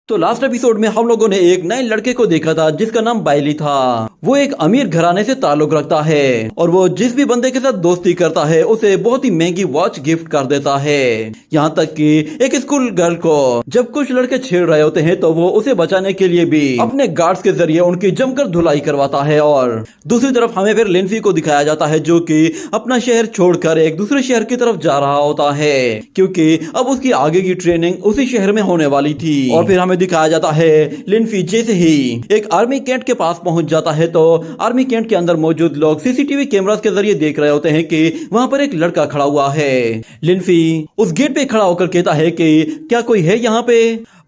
तो last episode में हम लोगों ने एक नए लड़के को देखा था जिसका नाम बाइली था। वो एक अमीर घराने से ताल्लुक रखता है और वो जिस भी बंदे के साथ दोस्ती करता है उसे बहुत ही महंगी वॉच गिफ्ट कर देता है। यहाँ तक कि एक स्कूल गर्ल को जब कुछ लड़के छेड़ रहे होते हैं तो वो उसे बचाने के लिए भी अपने गार्ड्स के जरिए उनकी जमकर धुलाई करवाता है। और दूसरी तरफ हमें फिर लिंसी को दिखाया जाता है जो कि अपना शहर छोड़कर एक दूसरे शहर की तरफ जा रहा होता है क्योंकि अब उसकी आगे की ट्रेनिंग उसी शहर में होने वाली थी। और फिर दिखाया जाता है लिंफी जैसे ही एक आर्मी कैंट के पास पहुंच जाता है तो आर्मी कैंट के अंदर मौजूद लोग सीसीटीवी कैमरास के जरिए देख रहे होते हैं कि वहां पर एक लड़का खड़ा हुआ है। लिंफी उस गेट पे खड़ा होकर कहता है कि क्या कोई है यहाँ पे,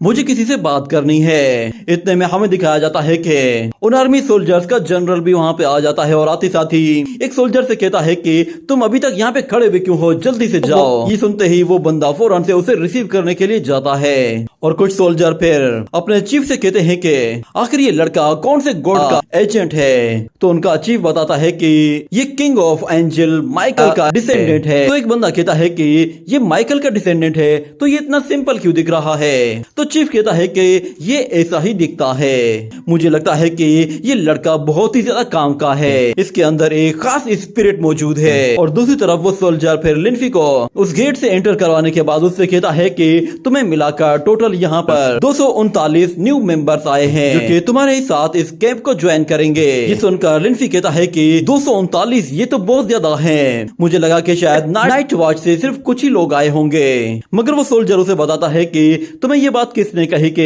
मुझे किसी से बात करनी है। इतने में हमें दिखाया जाता है कि उन आर्मी सोल्जर्स का जनरल भी वहाँ पे आ जाता है और आते साथ ही एक सोल्जर से कहता है कि तुम अभी तक यहाँ पे खड़े हुए क्यों हो, जल्दी से जाओ। ये सुनते ही वो बंदा फौरन से उसे रिसीव करने के लिए जाता है और कुछ सोल्जर फिर अपने चीफ से कहते हैं कि आखिर ये लड़का कौन से गॉड का एजेंट है। तो उनका चीफ बताता है कि ये किंग ऑफ एंजल माइकल का डिसेंडेंट है। तो एक बंदा कहता है कि ये माइकल का डिसेंडेंट है तो ये इतना सिंपल क्यों दिख रहा है। तो चीफ कहता है कि ये ऐसा ही दिखता है, मुझे लगता है कि ये लड़का बहुत ही ज्यादा काम का है, इसके अंदर एक खास स्पिरिट मौजूद है। और दूसरी तरफ वो सोल्जर फिर लिंफी को उस गेट से एंटर करवाने के बाद उससे कहता है कि तुम्हें मिलाकर टोटल यहाँ पर 239 न्यू मेंबर्स आए हैं जो कि तुम्हारे साथ इस कैंप को ज्वाइन करेंगे। ये सुनकर लिंफी कहता है कि 239 ये तो बहुत ज्यादा है, मुझे लगा कि शायद नाइट वॉच से सिर्फ कुछ ही लोग आए होंगे। मगर वो सोल्जर उसे बताता है कि तुम्हें ये बात किसने कही कि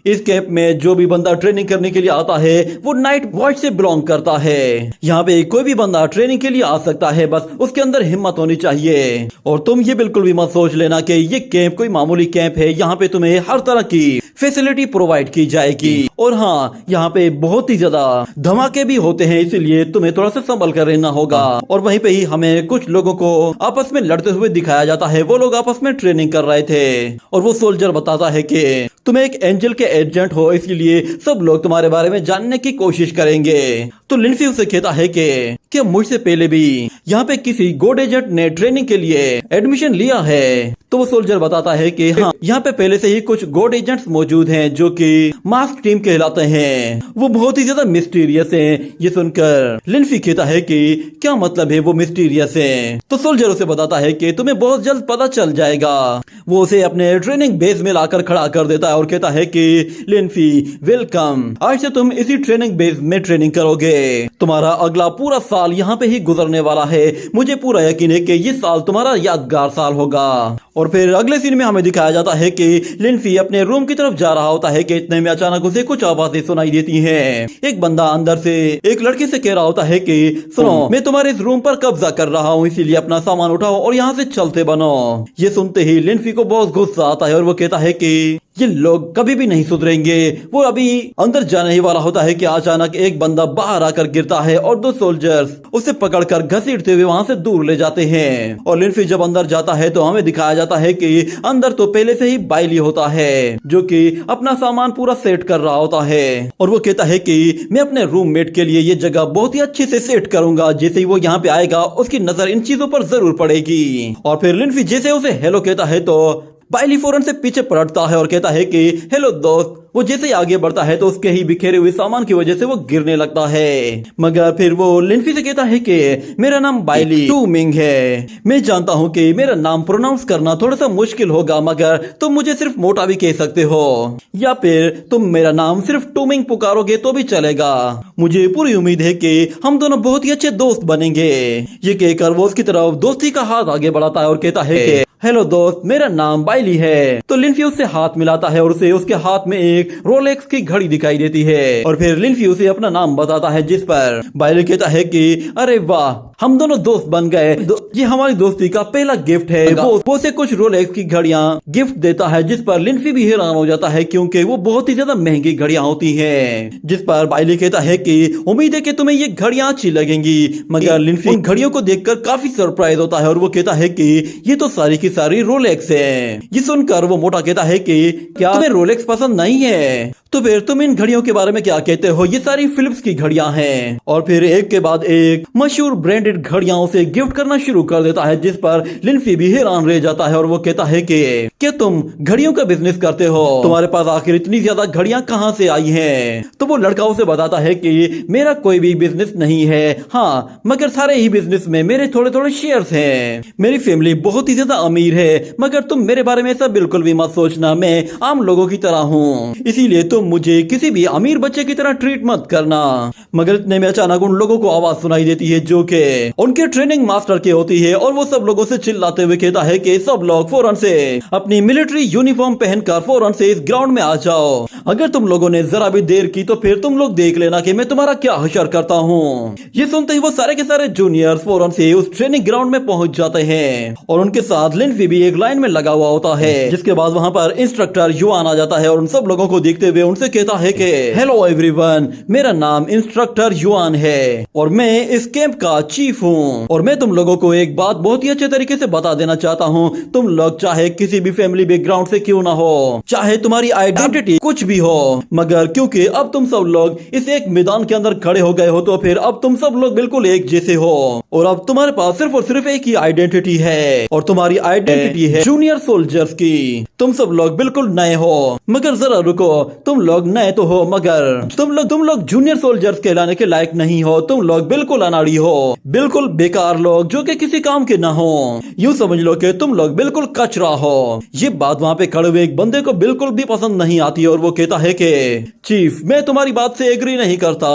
इस कैंप में जो भी बंदा ट्रेनिंग करने के लिए आता है वो नाइट वॉच से बिलोंग करता है। यहाँ पे कोई भी बंदा ट्रेनिंग के लिए आ सकता है, बस उसके अंदर हिम्मत होनी चाहिए। और तुम ये बिल्कुल भी मत सोच लेना कि ये कैंप कोई मामूली कैंप है, यहाँ पे तुम्हें हर तरह की फैसिलिटी प्रोवाइड की जाएगी। और हाँ, यहाँ पे बहुत ही ज्यादा धमाके भी होते हैं, इसलिए तुम्हें थोड़ा सा संभल कर रहना होगा। और वहीं पे ही हमें कुछ लोगों को आपस में लड़ते हुए दिखाया जाता है, वो लोग आपस में ट्रेनिंग कर रहे थे। और वो सोल्जर बताता है कि तुम एक एंजल के एजेंट हो, इसलिए सब लोग तुम्हारे बारे में जानने की कोशिश करेंगे। तो लिंफी उसे कहता है कि क्या मुझसे पहले भी यहाँ पे किसी गॉड एजेंट ने ट्रेनिंग के लिए एडमिशन लिया है। तो वो सोल्जर बताता है कि हाँ, यहाँ पे पहले से ही कुछ गॉड एजेंट्स मौजूद हैं जो कि मास्क टीम कहलाते हैं, वो बहुत ही ज्यादा मिस्टीरियस हैं। ये सुनकर लिंफी कहता है कि क्या मतलब है वो मिस्टीरियस हैं। तो सोल्जर उसे बताता है कि तुम्हें बहुत जल्द पता चल जाएगा। वो उसे अपने ट्रेनिंग बेस में लाकर खड़ा कर देता है और कहता है कि लिंफी वेलकम, आज से तुम इसी ट्रेनिंग बेस में ट्रेनिंग करोगे, तुम्हारा अगला पूरा साल यहाँ पे ही गुजरने वाला है। मुझे पूरा यकीन है कि ये साल तुम्हारा यादगार साल होगा। और फिर अगले सीन में हमें दिखाया जाता है कि लिंफी अपने रूम की तरफ जा रहा होता है कि इतने में अचानक उसे कुछ आवाजें सुनाई देती हैं। एक बंदा अंदर से एक लड़की से कह रहा होता है कि सुनो, मैं तुम्हारे इस रूम पर कब्जा कर रहा हूँ, इसीलिए अपना सामान उठाओ और यहाँ से चलते बनो। ये सुनते ही लिंफी को बहुत गुस्सा आता है और वो कहता है कि ये लोग कभी भी नहीं सुधरेंगे। वो अभी अंदर जाने ही वाला होता है कि अचानक एक बंदा बाहर आकर गिरता है और दो सोल्जर्स उसे पकड़कर घसीटते हुए वहां से दूर ले जाते हैं। और लिंफी जब अंदर जाता है तो हमें दिखाया जाता है कि अंदर तो पहले से ही बाइली होता है जो कि अपना सामान पूरा सेट कर रहा होता है। और वो कहता है कि मैं अपने रूममेट के लिए ये जगह बहुत ही अच्छे से सेट करूंगा, जैसे ही वो यहाँ पे आएगा उसकी नजर इन चीजों पर जरूर पड़ेगी। और फिर लिंफी जैसे उसे हेलो कहता है तो बाइली फौरन से पीछे पलटता है और कहता है कि हेलो दोस्त। वो जैसे ही आगे बढ़ता है तो उसके ही बिखेरे हुए सामान की वजह से वो गिरने लगता है। मगर फिर वो लिंफी से कहता है कि मेरा नाम बाइली टू मिंग है, मैं जानता हूँ कि मेरा नाम प्रोनाउंस करना थोड़ा सा मुश्किल होगा, मगर तुम मुझे सिर्फ मोटा भी कह सकते हो या फिर तुम मेरा नाम सिर्फ टू मिंग पुकारोगे तो भी चलेगा। मुझे पूरी उम्मीद है कि हम दोनों बहुत ही अच्छे दोस्त बनेंगे। ये कहकर वो उसकी तरफ दोस्ती का हाथ आगे बढ़ाता है और कहता है कि हेलो दोस्त, मेरा नाम बाइली है। तो लिंफी उससे हाथ मिलाता है और उसे उसके हाथ में एक रोलेक्स की घड़ी दिखाई देती है। और फिर लिंफी उसे अपना नाम बताता है, जिस पर बाइली कहता है कि अरे वाह, हम दोनों दोस्त बन गए। ये हमारी दोस्ती का पहला गिफ्ट है। वो उसे कुछ रोलेक्स की घड़ियां गिफ्ट देता है, जिस पर लिंफी भी हैरान हो जाता है क्योंकि वो बहुत ही ज्यादा महंगी घड़ियां होती हैं। जिस पर बाइली कहता है कि उम्मीद है कि तुम्हें ये घड़ियां अच्छी लगेंगी। मगर लिंफी उन घड़ियों को देखकर काफी सरप्राइज होता है और वो कहता है कि ये तो सारी की सारी रोलेक्स है। ये सुनकर वो मोटा कहता है कि क्या तुम्हें रोलेक्स पसंद नहीं है? तो फिर तुम इन घड़ियों के बारे में क्या कहते हो? ये सारी फिलिप्स की घड़ियां हैं। और फिर एक के बाद एक मशहूर ब्रांड ब्रांडेड घड़ियां उसे गिफ्ट करना शुरू कर देता है, जिस पर लिंसी भी हैरान रह जाता है और वो कहता है कि क्या तुम घड़ियों का बिजनेस करते हो? तुम्हारे पास आखिर इतनी ज्यादा घड़ियां कहां से आई हैं? तो वो लड़का उसे बताता है कि मेरा कोई भी बिजनेस नहीं है, हाँ मगर सारे ही बिजनेस में मेरे थोड़े थोड़े शेयर्स हैं। मेरी फैमिली बहुत ही ज्यादा अमीर है, मगर तुम मेरे बारे में ऐसा बिल्कुल भी मत सोचना, मैं आम लोगों की तरह हूँ, इसीलिए तुम मुझे किसी भी अमीर बच्चे की तरह ट्रीट मत करना। मगर इतने में अचानक उन लोगों को आवाज सुनाई देती है जो कि उनके ट्रेनिंग मास्टर की होती है, और वो सब लोगों से चिल्लाते हुए कहता है कि सब लोग फौरन से अपनी मिलिट्री यूनिफॉर्म पहनकर फौरन से इस ग्राउंड में आ जाओ। अगर तुम लोगों ने जरा भी देर की तो फिर तुम लोग देख लेना कि मैं तुम्हारा क्या हशर करता हूँ। ये सुनते ही वो सारे के सारे जूनियर्स फौरन से उस ट्रेनिंग ग्राउंड में पहुंच जाते हैं, और उनके साथ लिंसी भी एक लाइन में लगा हुआ होता है। जिसके बाद वहाँ पर इंस्ट्रक्टर युआन आ जाता है और उन सब लोगों को देखते हुए उनसे कहता है कि हेलो एवरीवन, मेरा नाम इंस्ट्रक्टर युआन है और मैं इस कैंप का चीफ हूँ, और मैं तुम लोगों को एक बात बहुत ही अच्छे तरीके से बता देना चाहता हूँ। तुम लोग चाहे किसी भी फैमिली बैकग्राउंड से क्यों ना हो, चाहे तुम्हारी आइडेंटिटी कुछ भी हो, मगर क्योंकि अब तुम सब लोग इस एक मैदान के अंदर खड़े हो गए हो, तो फिर अब तुम सब लोग बिल्कुल एक जैसे हो, और अब तुम्हारे पास सिर्फ और सिर्फ एक ही आइडेंटिटी है, और तुम्हारी आइडेंटिटी है जूनियर सोल्जर्स की। तुम सब लोग बिल्कुल नए हो, मगर जरा रुको, तुम लोग नए तो हो मगर तुम लोग जूनियर सोल्जर्स कहलाने के लायक नहीं हो। तुम लोग बिल्कुल अनाड़ी हो, बिल्कुल बेकार लोग जो कि किसी काम के ना हो। यूँ समझ लो कि तुम लोग बिल्कुल कचरा हो। ये बात वहाँ पे खड़े हुए एक बंदे को बिल्कुल भी पसंद नहीं आती और वो कहता है कि चीफ, मैं तुम्हारी बात से एग्री नहीं करता।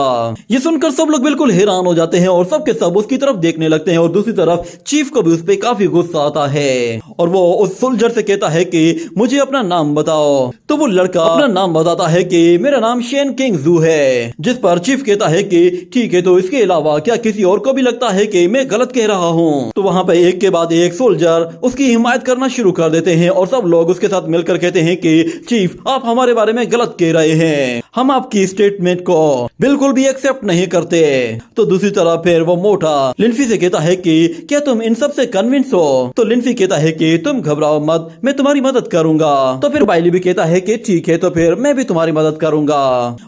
ये सुनकर सब लोग बिल्कुल हैरान हो जाते हैं और सबके सब उसकी तरफ देखने लगते हैं, और दूसरी तरफ चीफ को भी उस पर काफी गुस्सा आता है, और वो उस सोल्जर से कहता है कि मुझे अपना नाम बताओ। तो वो लड़का अपना नाम बताता है कि मेरा नाम शेन किंग जू है, जिस पर चीफ कहता है कि ठीक है, तो इसके अलावा क्या किसी और को भी लगता है कि मैं गलत कह रहा हूँ? तो वहाँ पे एक के बाद एक सोल्जर उसकी हिमायत करना शुरू कर देते हैं, और सब लोग उसके साथ मिलकर कहते हैं कि चीफ, आप हमारे बारे में गलत कह रहे हैं, हम आपकी स्टेटमेंट को बिल्कुल भी एक्सेप्ट नहीं करते। तो दूसरी तरफ फिर वो मोटा लिंसी से कहता है कि क्या तुम इन सब से कन्विंस हो? तो लिंसी कहता है कि तुम घबराओ मत, मैं तुम्हारी मदद करूंगा। तो फिर बाइली भी कहता है कि ठीक है, तो फिर मैं भी तुम्हारी मदद करूंगा।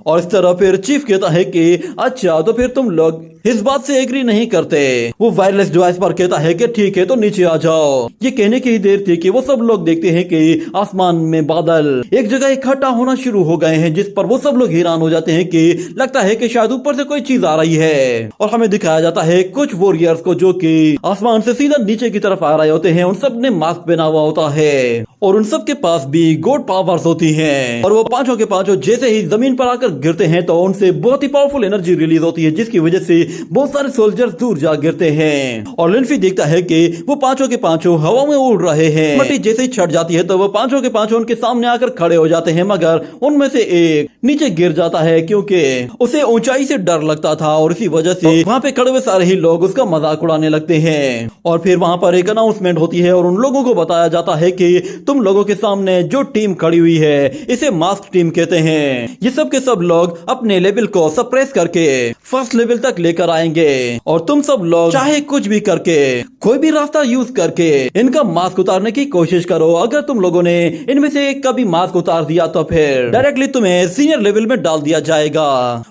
और इस तरह फिर चीफ कहता है कि अच्छा, तो फिर तुम लोग इस बात से एग्री नहीं करते। वो वायरलेस डिवाइस पर कहता है कि ठीक है, तो नीचे आ जाओ। ये कहने की ही देर थी कि वो सब लोग देखते हैं कि आसमान में बादल एक जगह इकट्ठा होना शुरू हो गए हैं, जिस पर वो सब लोग हैरान हो जाते हैं कि लगता है कि शायद ऊपर से कोई चीज आ रही है। और हमें दिखाया जाता है कुछ वॉरियर्स को जो कि आसमान से सीधा नीचे की तरफ आ रहे होते हैं। उन सब ने मास्क पहना हुआ होता है, और उन सब के पास भी गॉड पावर्स होती हैं, और वो पांचों के पांचों जैसे ही जमीन पर आकर गिरते हैं तो उनसे बहुत ही पावरफुल एनर्जी रिलीज होती है, जिसकी वजह से बहुत सारे सोल्जर्स दूर जा गिरते हैं। और लिंसी देखता है कि वो पांचों के पांचों हवा में उड़ रहे हैं। मट्टी जैसे ही छट जाती है तो वो पांचों के पांचों उनके सामने आकर खड़े हो जाते हैं, मगर उनमें से एक नीचे गिर जाता है क्योंकि उसे ऊंचाई से डर लगता था, और इसी वजह से वहाँ पे खड़े हुए सारे ही लोग उसका मजाक उड़ाने लगते हैं। और फिर वहाँ पर एक अनाउंसमेंट होती है और उन लोगों को बताया जाता है कि तुम लोगों के सामने जो टीम खड़ी हुई है इसे मास्क टीम कहते हैं। ये सब के सब लोग अपने लेवल को सप्रेस करके फर्स्ट लेवल तक लेकर आएंगे, और तुम सब लोग चाहे कुछ भी करके कोई भी रास्ता यूज करके इनका मास्क उतारने की कोशिश करो। अगर तुम लोगों ने इनमें से एक का भी मास्क उतार दिया तो फिर डायरेक्टली तुम्हें सीनियर लेवल में डाल दिया जाएगा,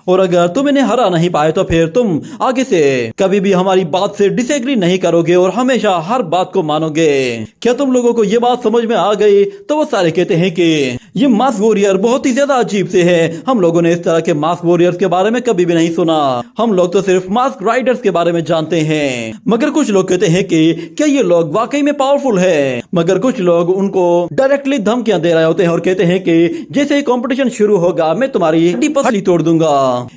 और अगर तुम इन्हें हरा नहीं पाए तो फिर तुम आगे से कभी भी हमारी बात से डिसएग्री नहीं करोगे और हमेशा हर बात को मानोगे। क्या तुम लोगों को ये बात समझ में आ गई? तो वो सारे कहते हैं कि ये मास्क वॉरियर बहुत ही ज्यादा अजीब से है, हम लोगों ने इस तरह के मास्क वॉरियर्स के बारे में कभी भी नहीं सुना, हम लोग तो सिर्फ मास्क राइडर्स के बारे में जानते हैं। मगर कुछ लोग कहते हैं कि क्या ये लोग वाकई में पावरफुल है, मगर कुछ लोग उनको डायरेक्टली धमकियां दे रहे होते हैं और कहते हैं कि जैसे ही कंपटीशन शुरू होगा मैं तुम्हारी हड्डी तोड़ दूंगा।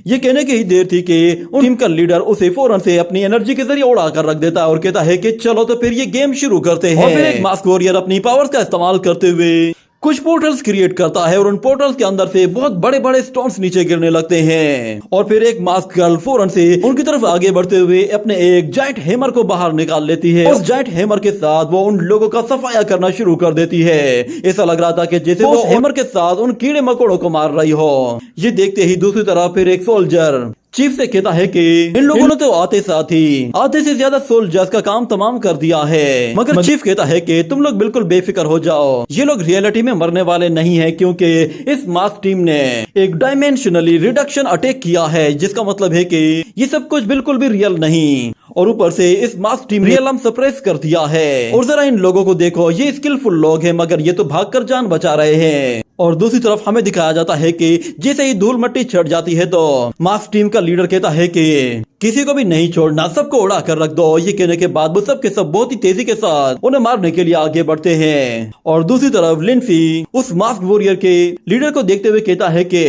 ये कहने की ही देर थी कि टीम का लीडर उसे फौरन से अपनी एनर्जी के जरिए उड़ा कर रख देता है और कहता है कि चलो तो फिर ये गेम शुरू करते हैं। और फिर एक मास्क वॉरियर अपनी पावर्स का इस्तेमाल करते हुए कुछ पोर्टल्स क्रिएट करता है और उन पोर्टल्स के अंदर से बहुत बड़े बड़े स्टोन्स नीचे गिरने लगते हैं। और फिर एक मास्क गर्ल फौरन से उनकी तरफ आगे बढ़ते हुए अपने एक जाइंट हैमर को बाहर निकाल लेती है। उस जाइंट हैमर के साथ वो उन लोगों का सफाया करना शुरू कर देती है। ऐसा लग रहा था कि जैसे वो हैमर के साथ उन कीड़े मकोड़ों को मार रही हो। ये देखते ही दूसरी तरफ फिर एक सोल्जर चीफ से कहता है कि इन लोगों ने तो आते साथ ही आधे से ज्यादा सोल्जर्स का काम तमाम कर दिया है, मगर चीफ कहता है कि तुम लोग बिल्कुल बेफिक्र हो जाओ, ये लोग रियलिटी में मरने वाले नहीं है, क्योंकि इस मास्क टीम ने एक डायमेंशनली रिडक्शन अटैक किया है, जिसका मतलब है कि ये सब कुछ बिल्कुल भी रियल नहीं, और ऊपर से इस मास्क टीम ने रियल सप्रेस कर दिया है। और जरा इन लोगों को देखो, ये स्किलफुल लोग हैं, मगर ये तो भागकर जान बचा रहे हैं। और दूसरी तरफ हमें दिखाया जाता है कि जैसे ही धूल मट्टी छट जाती है तो मास्क टीम का लीडर कहता है कि किसी को भी नहीं छोड़ना, सबको उड़ा कर रख दो। ये कहने के बाद वो सब के सब बहुत ही तेजी के साथ उन्हें मारने के लिए आगे बढ़ते हैं। और दूसरी तरफ लिंफी उस मास्क वॉरियर के लीडर को देखते हुए कहता है कि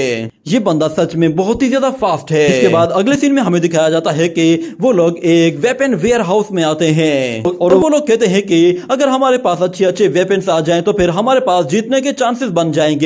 ये बंदा सच में बहुत ही ज्यादा फास्ट है। इसके बाद अगले सीन में हमें दिखाया जाता है कि वो लोग एक वेपन वेयर हाउस में आते हैं और वो लोग कहते हैं कि अगर हमारे पास अच्छे अच्छे वेपन्स आ जाएं तो फिर हमारे पास जीतने के चांसेस बन जाएंगे।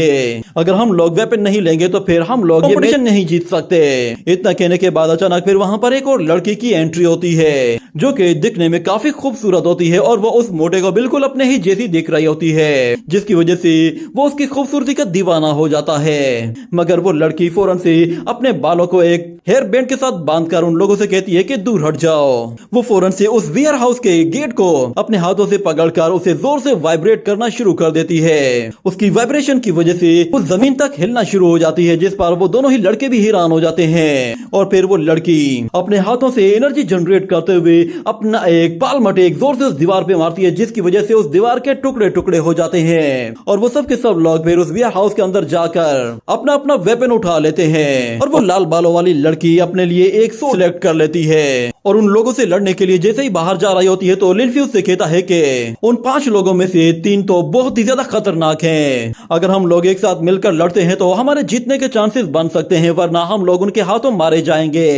अगर हम लोग वेपन नहीं लेंगे तो फिर हम लोग ये मिशन नहीं जीत सकते। इतना कहने के बाद अचानक फिर वहाँ पर एक और लड़की की एंट्री होती है, जो कि दिखने में काफी खूबसूरत होती है और वो उस मोटे को बिल्कुल अपने ही जैसी दिख रही होती है, जिसकी वजह से वो उसकी खूबसूरती का दीवाना हो जाता है। मगर वो लड़की फौरन से अपने बालों को एक हेयर बैंड के साथ बांधकर उन लोगों से कहती है कि दूर हट जाओ। वो फौरन से उस वेयर हाउस के गेट को अपने हाथों से पकड़कर उसे जोर से वाइब्रेट करना शुरू कर देती है। उसकी वाइब्रेशन की वजह से वो जमीन तक हिलना शुरू हो जाती है, जिस पर वो दोनों ही लड़के भी हैरान हो जाते हैं। और फिर वो लड़की अपने हाथों से एनर्जी जनरेट करते हुए अपना एक पालमटे एक जोर से उस दीवार पे मारती है, जिसकी वजह से उस दीवार के टुकड़े टुकड़े हो जाते हैं। और वो सब के सब लोग फिर उस वेयर हाउस के अंदर जाकर अपना अपना वेपन उठा लेते हैं। और वो लाल बालों वाली लड़की अपने लिए एक सोर्ड सिलेक्ट कर लेती है और उन लोगों से लड़ने के लिए जैसे ही बाहर जा रही होती है तो लिंफी उससे कहता है कि उन 5 लोगों में से 3 तो बहुत ही ज्यादा खतरनाक हैं। अगर हम लोग एक साथ मिलकर लड़ते हैं तो हमारे जीतने के चांसेस बन सकते हैं, वरना हम लोग उनके हाथों मारे जाएंगे।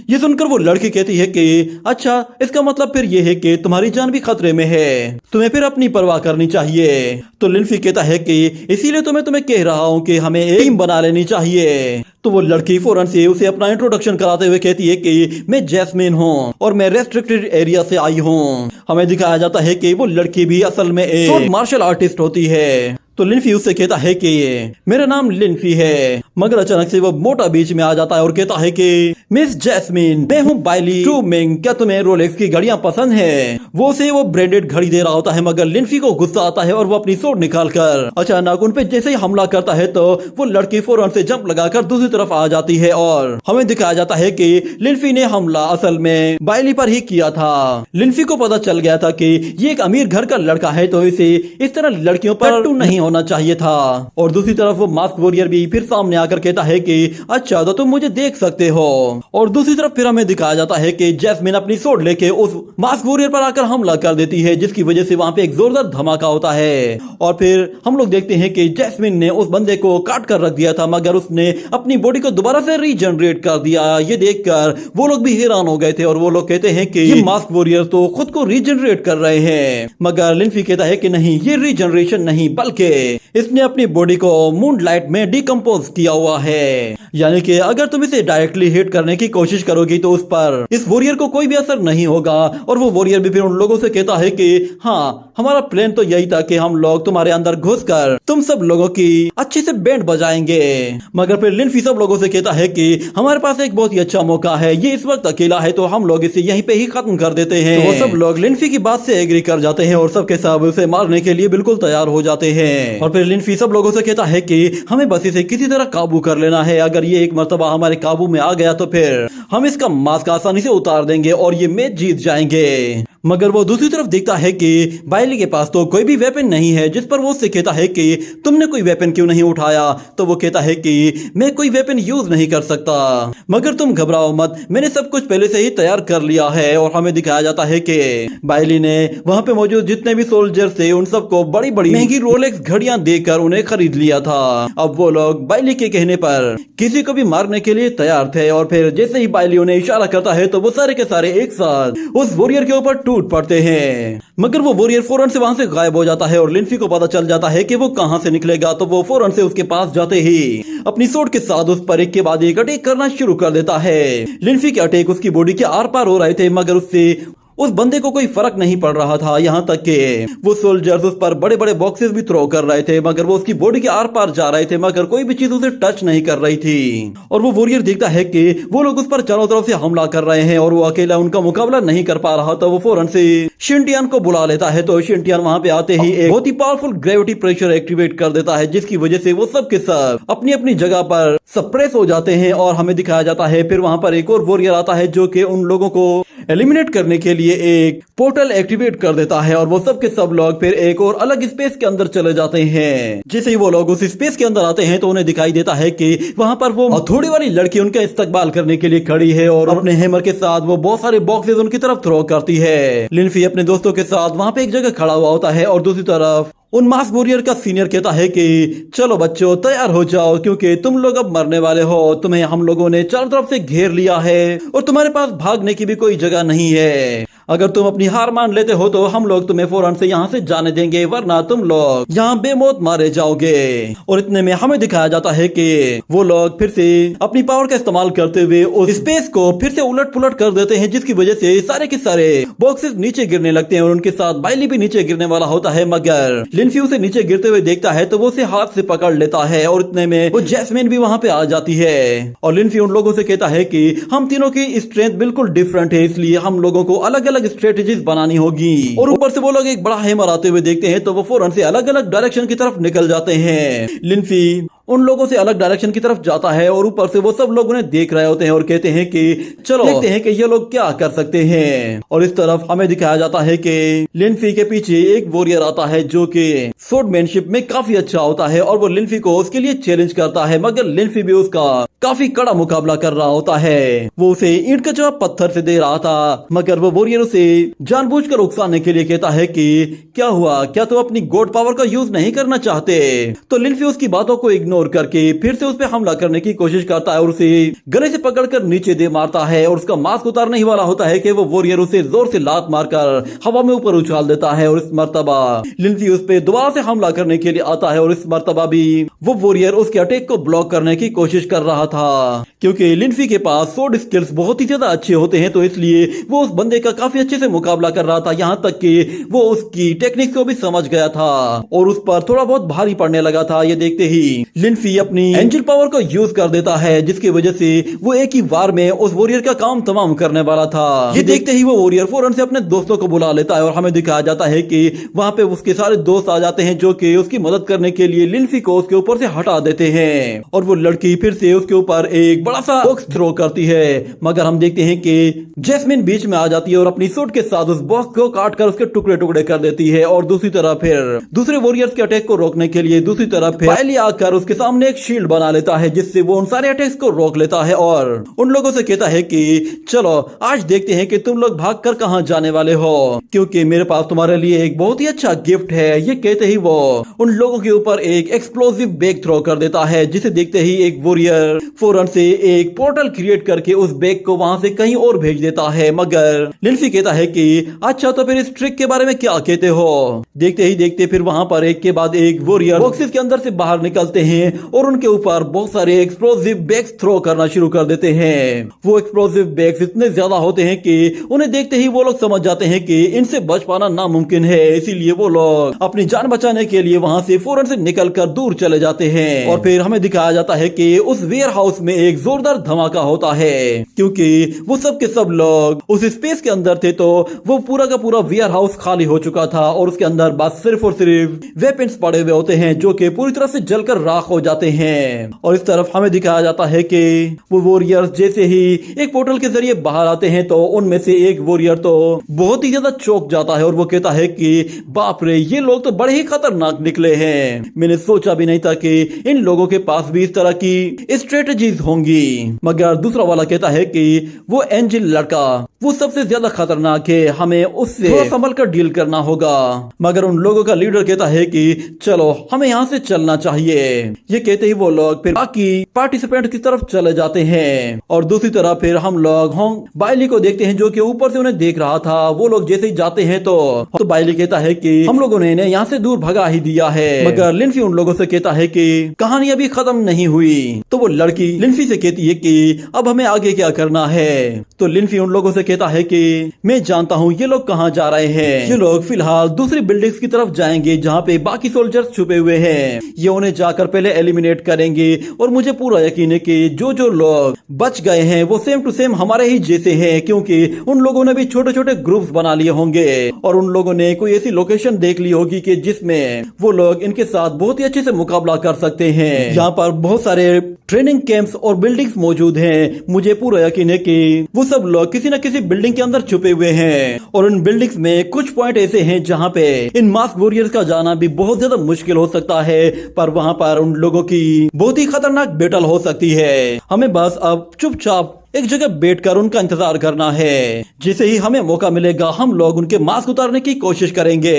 ये सुनकर वो लड़की कहती है कि अच्छा, इसका मतलब फिर ये है कि तुम्हारी जान भी खतरे में है, तुम्हें फिर अपनी परवाह करनी चाहिए। तो लिंफी कहता है कि इसीलिए तो मैं तुम्हें कह रहा हूँ कि हमें एक टीम बना लेनी चाहिए। तो वो लड़की फौरन से उसे अपना इंट्रोडक्शन कराते हुए कहती है कि मैं जैस्मिन हूँ और मैं रेस्ट्रिक्टेड एरिया से आई हूँ। हमें दिखाया जाता है कि वो लड़की भी असल में एक मार्शल आर्टिस्ट होती है। तो लिंफी उससे कहता है कि मेरा नाम लिंफी है, मगर अचानक से वो मोटा बीच में आ जाता है और कहता है कि मिस जैस्मिन, मैं हूँ बाइली टू मिंग, क्या तुम्हें रोलेक्स की घड़ियां पसंद है? वो उसे वो ब्रांडेड घड़ी दे रहा होता है, मगर लिंफी को गुस्सा आता है और वो अपनी सोर्ड निकालकर अचानक उन पे जैसे ही हमला करता है तो वो लड़की फौरन से जंप लगाकर दूसरी तरफ आ जाती है। और हमें दिखाया जाता है कि लिंफी ने हमला असल में बाइली पर ही किया था। लिंफी को पता चल गया था कि ये एक अमीर घर का लड़का है, तो इसे इस तरह लड़कियों पर टू नहीं होना चाहिए था। और दूसरी तरफ वो मास्क वॉरियर भी फिर सामने आकर कहता है कि अच्छा, तो तुम मुझे देख सकते हो। और दूसरी तरफ फिर हमें दिखाया जाता है कि जैस्मिन अपनी सोर्ड लेके उस मास्क वॉरियर पर आकर हमला कर देती है, जिसकी वजह से वहां पे एक जोरदार धमाका होता है। और फिर हम लोग देखते हैं कि जैस्मिन ने उस बंदे को काट कर रख दिया था, मगर उसने अपनी बॉडी को दोबारा से रीजनरेट कर दिया। ये देखकर वो लोग भी हैरान हो गए थे और वो लोग कहते हैं कि ये मास्क वॉरियर तो खुद को रीजनरेट कर रहे हैं। मगर लिंफी कहता है कि नहीं, ये रीजनरेशन नहीं, बल्कि इसने अपनी बॉडी को मूनलाइट में डिकम्पोज किया हुआ है। यानी कि अगर तुम इसे डायरेक्टली हिट करने की कोशिश करोगी तो उस पर इस वॉरियर को कोई भी असर नहीं होगा। और वो वॉरियर भी फिर उन लोगों से कहता है कि हाँ, हमारा प्लान तो यही था कि हम लोग तुम्हारे अंदर घुसकर तुम सब लोगों की अच्छे से बैंड बजाएंगे। मगर फिर लिंफी सब लोगों से कहता है कि हमारे पास एक बहुत ही अच्छा मौका है, ये इस वक्त अकेला है, तो हम लोग इसे यहीं पे ही खत्म कर देते हैं। तो वो सब लोग लिंफी की बात से एग्री कर जाते हैं और सबके सब उसे मारने के लिए बिल्कुल तैयार हो जाते हैं। और फिर लिंफी सब लोगों से कहता है कि हमें बस इसे किसी तरह काबू कर लेना है। अगर ये एक मर्तबा हमारे काबू में आ गया तो फिर हम इसका मास्क आसानी से उतार देंगे और ये मैच जीत जाएंगे। मगर वो दूसरी तरफ देखता है कि बाइली के पास तो कोई भी वेपन नहीं है, जिस पर वो उससे कहता है कि तुमने कोई वेपन क्यों नहीं उठाया? तो वो कहता है कि मैं कोई वेपन यूज नहीं कर सकता, मगर तुम घबराओ मत, मैंने सब कुछ पहले से ही तैयार कर लिया है। और हमें दिखाया जाता है कि बाइली ने वहां पे मौजूद जितने भी सोल्जर्स थे उन सबको बड़ी बड़ी महंगी रोलेक्स घड़ियां देकर उन्हें खरीद लिया था। अब वो लोग बाइली के कहने पर किसी को भी मारने के लिए तैयार थे। और फिर जैसे ही बाइली उन्हें इशारा करता है तो वो सारे के सारे एक साथ उस वॉरियर के ऊपर टूट पड़ते हैं। मगर वो वॉरियर फौरन से वहां से गायब हो जाता है और लिंफी को पता चल जाता है कि वो कहां से निकलेगा। तो वो फौरन से उसके पास जाते ही अपनी सोर्ड के साथ उस पर एक के बाद एक अटैक करना शुरू कर देता है। लिंफी के अटैक उसकी बॉडी के आर पार हो रहे थे, मगर उससे उस बंदे को कोई फर्क नहीं पड़ रहा था, यहाँ तक कि वो सोल्जर्स उस पर बड़े बड़े बॉक्सेस भी थ्रो कर रहे थे, मगर वो उसकी बॉडी के आर पार जा रहे थे, मगर कोई भी चीज उसे टच नहीं कर रही थी। और वो वॉरियर देखता है कि वो लोग उस पर चारों तरफ से हमला कर रहे हैं और वो अकेला उनका मुकाबला नहीं कर पा रहा, तो वो फौरन से शिनटियान को बुला लेता है। तो शिनटियान वहां पे आते ही एक बहुत ही पावरफुल ग्रेविटी प्रेशर एक्टिवेट कर देता है, जिसकी वजह से वो सब के सब अपनी अपनी जगह पर सप्रेस हो जाते हैं। और हमें दिखाया जाता है फिर वहां पर एक और वॉरियर आता है जो कि उन लोगों को एलिमिनेट करने के लिए एक पोर्टल एक्टिवेट कर देता है और वो सब के सब लोग फिर एक और अलग स्पेस के अंदर चले जाते हैं। जैसे ही वो लोग उस स्पेस के अंदर आते हैं तो उन्हें दिखाई देता है कि वहां पर वो हथौड़ी वाली लड़की उनका इस्तकबाल करने के लिए खड़ी है और अपने हैमर के साथ वो बहुत सारे बॉक्सेस उनकी तरफ थ्रो करती है। लिनफी अपने दोस्तों के साथ वहां पे एक जगह खड़ा हुआ होता है और दूसरी तरफ उन मास वॉरियर का सीनियर कहता है कि चलो बच्चों तैयार हो जाओ, क्योंकि तुम लोग अब मरने वाले हो। तुम्हें हम लोगों ने चारों तरफ से घेर लिया है और तुम्हारे पास भागने की भी कोई जगह नहीं है। अगर तुम अपनी हार मान लेते हो तो हम लोग तुम्हें फौरन से यहाँ से जाने देंगे, वरना तुम लोग यहाँ बेमौत मारे जाओगे। और इतने में हमें दिखाया जाता है कि वो लोग फिर से अपनी पावर का इस्तेमाल करते हुए उस स्पेस को फिर से उलट पुलट कर देते हैं, जिसकी वजह से सारे के सारे बॉक्सेस नीचे गिरने लगते हैं और उनके साथ बाइली भी नीचे गिरने वाला होता है। मगर लिनफी उसे नीचे गिरते हुए देखता है तो वो उसे हाथ से पकड़ लेता है और इतने में वो जैस्मिन भी वहां पे आ जाती है। और लिनफी उन लोगों से कहता है कि हम तीनों की स्ट्रेंथ बिल्कुल डिफरेंट है, इसलिए हम लोगों को अलग अलग स्ट्रेटेजीज बनानी होगी। और ऊपर से वो लोग एक बड़ा हैमर आते हुए देखते हैं तो वो फौरन से अलग अलग डायरेक्शन की तरफ निकल जाते हैं। लिनफी उन लोगों से अलग डायरेक्शन की तरफ जाता है और ऊपर से वो सब लोग उन्हें देख रहे होते हैं और कहते हैं कि चलो देखते हैं कि ये लोग क्या कर सकते हैं। और इस तरफ हमें दिखाया जाता है कि लिनफी के पीछे एक वॉरियर आता है जो कि स्वॉर्डमैनशिप में काफी अच्छा होता है और वो लिनफी को उसके लिए चैलेंज करता है, मगर लिनफी भी उसका काफी कड़ा मुकाबला कर रहा होता है। वो उसे ईंट का जवाब पत्थर से दे रहा था, मगर वो वॉरियर उसे जानबूझकर उकसाने के लिए कहता है कि क्या हुआ, क्या तुम अपनी गॉड पावर का यूज नहीं करना चाहते? तो लिनफी उसकी बातों को इग्नोर करके फिर से उस पर हमला करने की कोशिश करता है और उसे गले से पकड़कर नीचे दे मारता है। और उसका मास्क उतारने ही वाला होता है कि वो वॉरियर उसे जोर से लात मारकर हवा में ऊपर उछाल देता है और इस मर्तबा लिनफी उस पर दोबारा से हमला करने के लिए आता है और इस मर्तबा भी वो वॉरियर उसके अटैक को ब्लॉक करने की कोशिश कर रहा था। क्योंकि लिनफी के पास स्वॉर्ड स्किल्स बहुत ही ज्यादा अच्छे होते हैं तो इसलिए वो उस बंदे का काफी अच्छे से मुकाबला कर रहा था, यहाँ तक कि वो उसकी टेक्निक को भी समझ गया था और उस पर थोड़ा बहुत भारी पड़ने लगा था। ये देखते ही लिनफी अपनी एंजल पावर को यूज कर देता है, जिसकी वजह से वो एक ही वार में उस वॉरियर का काम तमाम करने वाला था। ये देखते ही वो वॉरियर फौरन से अपने दोस्तों को बुला लेता है और हमें दिखाया जाता है कि वहां पे उसके सारे दोस्त आ जाते हैं जो कि उसकी मदद करने के लिए लिनफी को उसके ऊपर से हटा देते हैं। और वो लड़की फिर से उसके ऊपर एक बड़ा सा बॉक्स थ्रो करती है, मगर हम देखते हैं कि जैस्मिन बीच में आ जाती है और अपनी सूट के साथ उस बॉक्स को काट कर उसके टुकड़े टुकड़े कर देती है। और दूसरी तरफ फिर दूसरे वॉरियर्स के अटैक को रोकने के लिए दूसरी तरफ बाइली आकर उसके सामने एक शील्ड बना लेता है, जिससे वो उन सारे अटैक्स को रोक लेता है और उन लोगों से कहता है कि चलो आज देखते हैं कि तुम लोग भागकर कहां जाने वाले हो, क्योंकि मेरे पास तुम्हारे लिए एक बहुत ही अच्छा गिफ्ट है। ये कहते ही वो उन लोगों के ऊपर एक एक्सप्लोसिव बैग थ्रो कर देता है, जिसे देखते ही एक वॉरियर फौरन से एक पोर्टल क्रिएट करके उस बैग को वहां से कहीं और भेज देता है। मगर लिनफी कहता है कि अच्छा तो फिर इस ट्रिक के बारे में क्या कहते हो? देखते ही देखते फिर वहां पर एक के बाद एक वॉरियर बॉक्सेस के अंदर से बाहर निकलते हैं और उनके ऊपर बहुत सारे एक्सप्लोसिव बैग्स थ्रो करना शुरू कर देते हैं। वो एक्सप्लोसिव बैग्स इतने ज्यादा होते हैं कि उन्हें देखते ही वो लोग समझ जाते हैं कि इनसे बच पाना नामुमकिन है, इसीलिए वो लोग अपनी जान बचाने के लिए वहां से फौरन से निकलकर दूर चले जाते हैं। और फिर हमें दिखाया जाता है कि उस वेयर हाउस में एक जोरदार धमाका होता है, क्योंकि वो सब के सब लोग उस स्पेस के अंदर थे तो वो पूरा का पूरा वेयर हाउस खाली हो चुका था और उसके अंदर बस सिर्फ और सिर्फ वेपन्स पड़े हुए होते हैं जो कि पूरी तरह से जलकर राख हो जाते हैं। और इस तरफ हमें दिखाया जाता है कि वो वॉरियर्स जैसे ही एक पोर्टल के जरिए बाहर आते हैं तो उनमें से एक वॉरियर तो बहुत ही ज्यादा चौंक जाता है और वो कहता है कि बाप रे, ये लोग तो बड़े ही खतरनाक निकले हैं। मैंने सोचा भी नहीं था कि इन लोगों के पास भी इस तरह की स्ट्रेटजीज होंगी। मगर दूसरा वाला कहता है कि वो एंजल लड़का वो सबसे ज्यादा खतरनाक है, हमें उससे थोड़ा संभल कर डील करना होगा। मगर उन लोगों का लीडर कहता है कि चलो हमें यहाँ से चलना चाहिए। ये कहते ही वो लोग फिर बाकी पार्टिसिपेंट की तरफ चले जाते हैं। और दूसरी तरफ फिर हम लोग बाइली को देखते हैं जो कि ऊपर से उन्हें देख रहा था। वो लोग जैसे ही जाते हैं तो बाइली कहता है कि हम लोगों ने इन्हें यहाँ से दूर भगा ही दिया है। मगर लिनफी उन लोगों से कहता है कि कहानी अभी खत्म नहीं हुई। तो वो लड़की लिनफी से कहती है कि अब हमें आगे क्या करना है। तो लिनफी उन लोगों से कहता है कि मैं जानता हूँ ये लोग कहाँ जा रहे हैं। ये लोग फिलहाल दूसरी बिल्डिंग्स की तरफ जाएंगे जहाँ पे बाकी सोल्जर्स छुपे हुए हैं। ये उन्हें जाकर पहले एलिमिनेट करेंगे और मुझे पूरा यकीन है कि जो जो लोग बच गए हैं वो सेम टू सेम हमारे ही जैसे हैं, क्योंकि उन लोगों ने भी छोटे छोटे ग्रुप्स बना लिए होंगे और उन लोगों ने कोई ऐसी लोकेशन देख ली होगी कि जिसमें वो लोग इनके साथ बहुत ही अच्छे से मुकाबला कर सकते हैं। यहाँ पर बहुत सारे ट्रेनिंग कैंप्स और बिल्डिंग्स मौजूद हैं। मुझे पूरा यकीन है कि वो सब लोग किसी न किसी बिल्डिंग के अंदर छुपे हुए हैं और उन बिल्डिंग्स में कुछ पॉइंट ऐसे हैं जहाँ पे इन मास्क वॉरियर्स का जाना भी बहुत ज्यादा मुश्किल हो सकता है, पर वहाँ पर उन लोगों की बहुत ही खतरनाक बैटल हो सकती है। हमें बस अब चुपचाप एक जगह बैठकर उनका इंतजार करना है। जैसे ही हमें मौका मिलेगा हम लोग उनके मास्क उतारने की कोशिश करेंगे।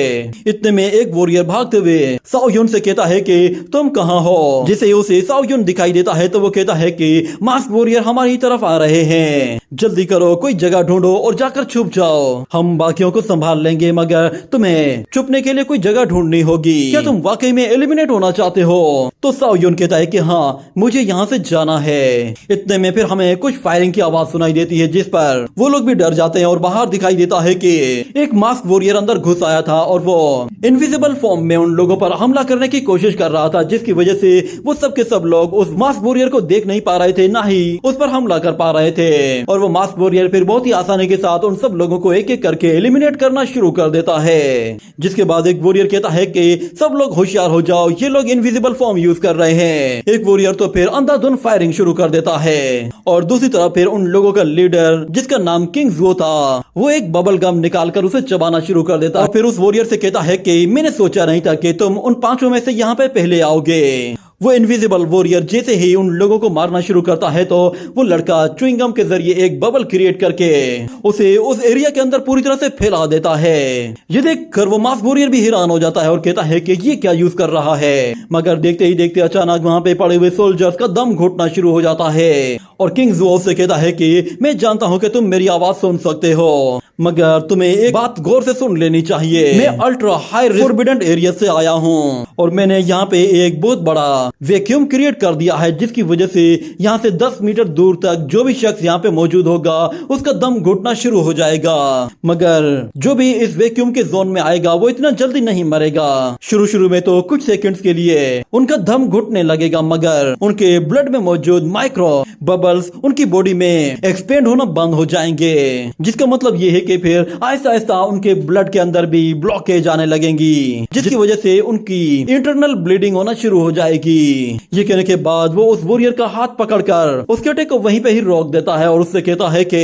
इतने में एक वॉरियर भागते हुए साओ युन से कहता है कि तुम कहाँ हो। जैसे ही उसे साओ युन दिखाई देता है तो वो कहता है कि मास्क वॉरियर हमारी तरफ आ रहे हैं, जल्दी करो, कोई जगह ढूंढो और जाकर छुप जाओ, हम बाकियों को संभाल लेंगे, मगर तुम्हें छुपने के लिए कोई जगह ढूंढनी होगी। क्या तुम वाकई में एलिमिनेट होना चाहते हो? तो साओ युन कहता है कि हाँ, मुझे यहाँ से जाना है। इतने में फिर हमें कुछ फायरिंग की आवाज सुनाई देती है जिस पर वो लोग भी डर जाते हैं और बाहर दिखाई देता है कि एक मास्क वॉरियर अंदर घुस आया था और वो इनविजिबल फॉर्म में उन लोगों पर हमला करने की कोशिश कर रहा था, जिसकी वजह से वो सब के सब लोग उस मास्क वॉरियर को देख नहीं पा रहे थे, ना ही उस पर हमला कर पा रहे थे। और वो मास्क वॉरियर फिर बहुत ही आसानी के साथ उन सब लोगों को एक एक करके एलिमिनेट करना शुरू कर देता है। जिसके बाद एक वॉरियर कहता है कि सब लोग होशियार हो जाओ, ये लोग इनविजिबल फॉर्म यूज कर रहे हैं। एक वॉरियर तो फिर अंधाधुंध फायरिंग शुरू कर देता है और दूसरी तरफ फिर उन लोगों का लीडर जिसका नाम किंग जुओ था वो एक बबल गम निकालकर उसे चबाना शुरू कर देता है। फिर उस वॉरियर से कहता है कि मैंने सोचा नहीं था कि तुम उन पांचों में से यहाँ पे पहले आओगे। वो इनविजिबल वॉरियर जैसे ही उन लोगों को मारना शुरू करता है तो वो लड़का च्युइंगम के जरिए एक बबल क्रिएट करके उसे उस एरिया के अंदर पूरी तरह से फैला देता है। ये देखकर वो मास्क वॉरियर भी हैरान हो जाता है और कहता है कि ये क्या यूज कर रहा है, मगर देखते ही देखते अचानक वहाँ पे पड़े हुए सोल्जर्स का दम घुटना शुरू हो जाता है और किंग जुओ से कहता है कि मैं जानता हूँ कि तुम मेरी आवाज सुन सकते हो, मगर तुम्हें एक बात गौर से सुन लेनी चाहिए। मैं अल्ट्रा हाई फोरबिडन एरिया से आया हूँ और मैंने यहाँ पे एक बहुत बड़ा वैक्यूम क्रिएट कर दिया है, जिसकी वजह से यहाँ से 10 मीटर दूर तक जो भी शख्स यहाँ पे मौजूद होगा उसका दम घुटना शुरू हो जाएगा, मगर जो भी इस वैक्यूम के जोन में आएगा वो इतना जल्दी नहीं मरेगा। शुरू में तो कुछ सेकंड्स के लिए उनका दम घुटने लगेगा, मगर उनके ब्लड में मौजूद माइक्रो बबल्स उनकी बॉडी में एक्सपेंड होना बंद हो जाएंगे, जिसका मतलब ये है कि फिर आहिस्ता आहिस्ता उनके ब्लड के अंदर भी ब्लॉकेज आने लगेंगी, जिसकी वजह से उनकी इंटरनल ब्लीडिंग होना शुरू हो जाएगी। ये कहने के बाद वो उस वॉरियर का हाथ पकड़कर उसके अटैक को वहीं पे ही रोक देता है और उससे कहता है कि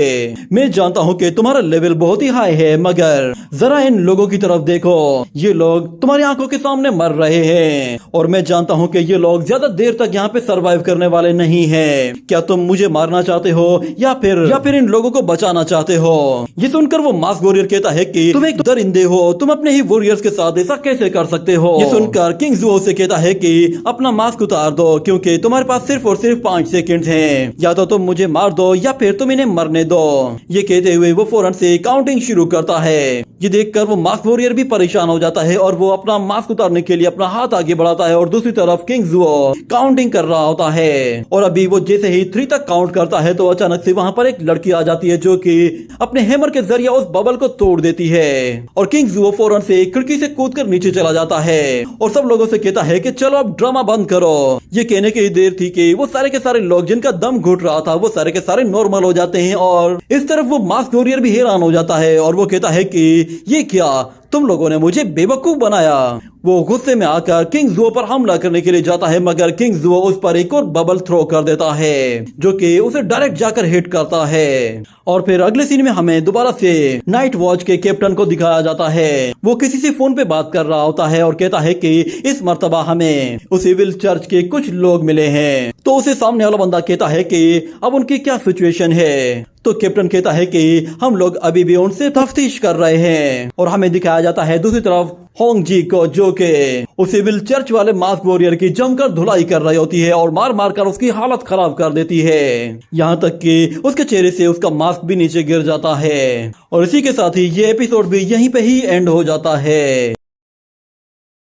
मैं जानता हूँ कि तुम्हारा लेवल बहुत ही हाई है, मगर जरा इन लोगों की तरफ देखो, ये लोग तुम्हारी आंखों के सामने मर रहे हैं और मैं जानता हूँ कि ये लोग ज्यादा देर तक यहाँ पे सरवाइव करने वाले नहीं हैं। क्या तुम मुझे मारना चाहते हो या फिर इन लोगों को बचाना चाहते हो? ये सुनकर वो मास्क वॉरियर कहता है कि तुम एक दरिंदे हो, तुम अपने ही वॉरियर्स के साथ ऐसा कैसे कर सकते हो? ये सुनकर किंग जुओ से कहता है कि अपना मास्क उतार दो, क्योंकि तुम्हारे पास सिर्फ और सिर्फ 5 सेकंड हैं, या तो तुम मुझे मार दो या फिर तुम इन्हें मरने दो। ये कहते हुए वो फौरन से काउंटिंग शुरू करता है। ये देखकर वो मास्क वॉरियर भी परेशान हो जाता है और वो अपना मास्क उतारने के लिए अपना हाथ आगे बढ़ाता है और दूसरी तरफ किंग जुओ काउंटिंग कर रहा होता है। और अभी वो जैसे ही 3 तक काउंट करता है तो अचानक से वहाँ पर एक लड़की आ जाती है जो कि अपने हैमर के जरिए उस बबल को तोड़ देती है और किंग जुओ फौरन से खिड़की से कूदकर नीचे चला जाता है और सब लोगों से कहता है कि चलो अब ड्रामा बंद करो। ये कहने की देर थी कि वो सारे के सारे लोग जिनका दम घुट रहा था वो सारे के सारे नॉर्मल हो जाते हैं और इस तरफ वो मास्क वॉरियर भी हैरान हो जाता है और वो कहता है कि ये क्या, तुम लोगों ने मुझे बेवकूफ बनाया। वो गुस्से में आकर किंग जुओ पर हमला करने के लिए जाता है, मगर किंग जुओ उस पर एक और बबल थ्रो कर देता है जो कि उसे डायरेक्ट जाकर हिट करता है। और फिर अगले सीन में हमें दोबारा से नाइट वॉच के कैप्टन को दिखाया जाता है। वो किसी से फोन पे बात कर रहा होता है और कहता है कि इस मर्तबा हमें उस इविल चर्च के कुछ लोग मिले हैं। तो उसे सामने वाला बंदा कहता है कि अब उनकी क्या सिचुएशन है। तो कैप्टन कहता है कि हम लोग अभी भी उनसे तफ्तीश कर रहे हैं और हमें दिखाया जाता है दूसरी तरफ होंग जी को, जो के उस इविल चर्च वाले मास्क वॉरियर की जमकर धुलाई कर रही होती है और मार मार कर उसकी हालत खराब कर देती है, यहाँ तक कि उसके चेहरे से उसका मास्क भी नीचे गिर जाता है। और इसी के साथ ही ये एपिसोड भी यहीं पे ही एंड हो जाता है।